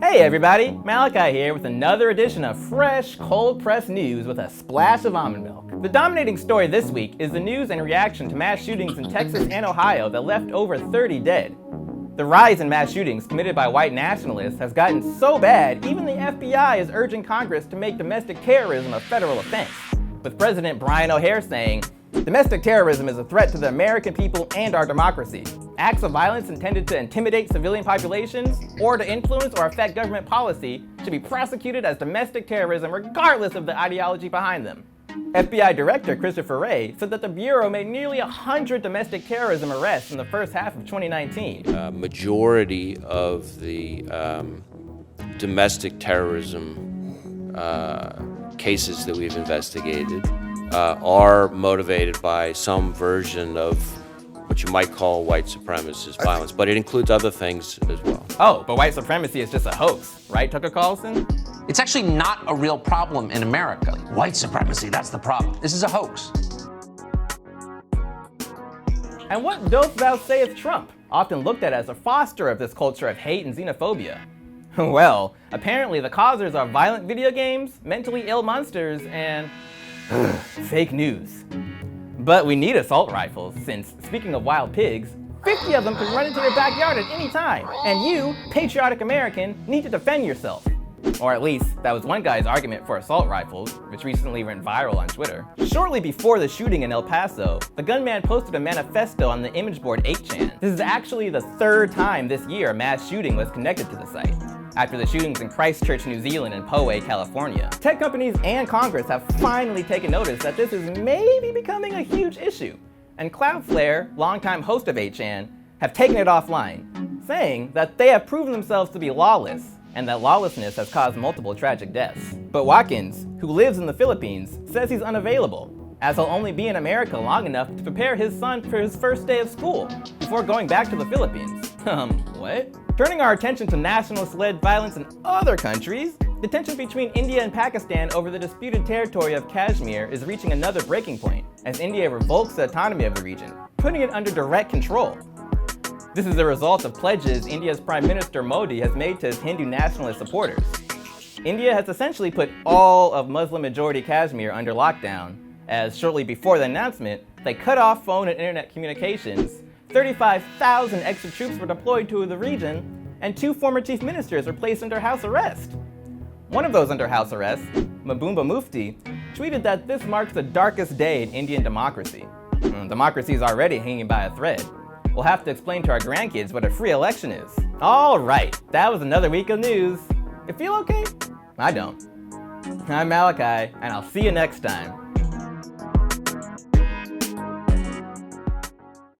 Hey everybody, Malachi here with another edition of fresh, cold-pressed news with a splash of almond milk. The dominating story this week is the news and reaction to mass shootings in Texas and Ohio that left over 30 dead. The rise in mass shootings committed by white nationalists has gotten so bad, even the FBI is urging Congress to make domestic terrorism a federal offense, with President Brian O'Hare saying, "Domestic terrorism is a threat to the American people and our democracy. Acts of violence intended to intimidate civilian populations or to influence or affect government policy should be prosecuted as domestic terrorism regardless of the ideology behind them." FBI Director Christopher Wray said that the Bureau made nearly 100 domestic terrorism arrests in the first half of 2019. Majority of the domestic terrorism cases that we've investigated are motivated by some version of what you might call white supremacist violence, but it includes other things as well. Oh, but white supremacy is just a hoax, right, Tucker Carlson? It's actually not a real problem in America. White supremacy, that's the problem. This is a hoax. And what dost thou sayest Trump, often looked at as a foster of this culture of hate and xenophobia? Well, apparently the causers are violent video games, mentally ill monsters, and fake news. But we need assault rifles, since, speaking of wild pigs, 50 of them can run into your backyard at any time, and you, patriotic American, need to defend yourself. Or at least, that was one guy's argument for assault rifles, which recently went viral on Twitter. Shortly before the shooting in El Paso, the gunman posted a manifesto on the image board 8chan. This is actually the third time this year a mass shooting was connected to the site, after the shootings in Christchurch, New Zealand and Poway, California. Tech companies and Congress have finally taken notice that this is maybe becoming a huge issue, and Cloudflare, longtime host of 8chan, have taken it offline, saying that they have proven themselves to be lawless, and that lawlessness has caused multiple tragic deaths. But Watkins, who lives in the Philippines, says he's unavailable, as he'll only be in America long enough to prepare his son for his first day of school, before going back to the Philippines. What? Turning our attention to nationalist-led violence in other countries, the tension between India and Pakistan over the disputed territory of Kashmir is reaching another breaking point, as India revokes the autonomy of the region, putting it under direct control. This is the result of pledges India's Prime Minister Modi has made to his Hindu nationalist supporters. India has essentially put all of Muslim-majority Kashmir under lockdown, as shortly before the announcement, they cut off phone and internet communications, 35,000 extra troops were deployed to the region, and 2 former chief ministers were placed under house arrest. One of those under house arrest, Mabumba Mufti, tweeted that this marks the darkest day in Indian democracy. Democracy is already hanging by a thread. We'll have to explain to our grandkids what a free election is. All right, that was another week of news. You feel okay? I don't. I'm Malachi, and I'll see you next time.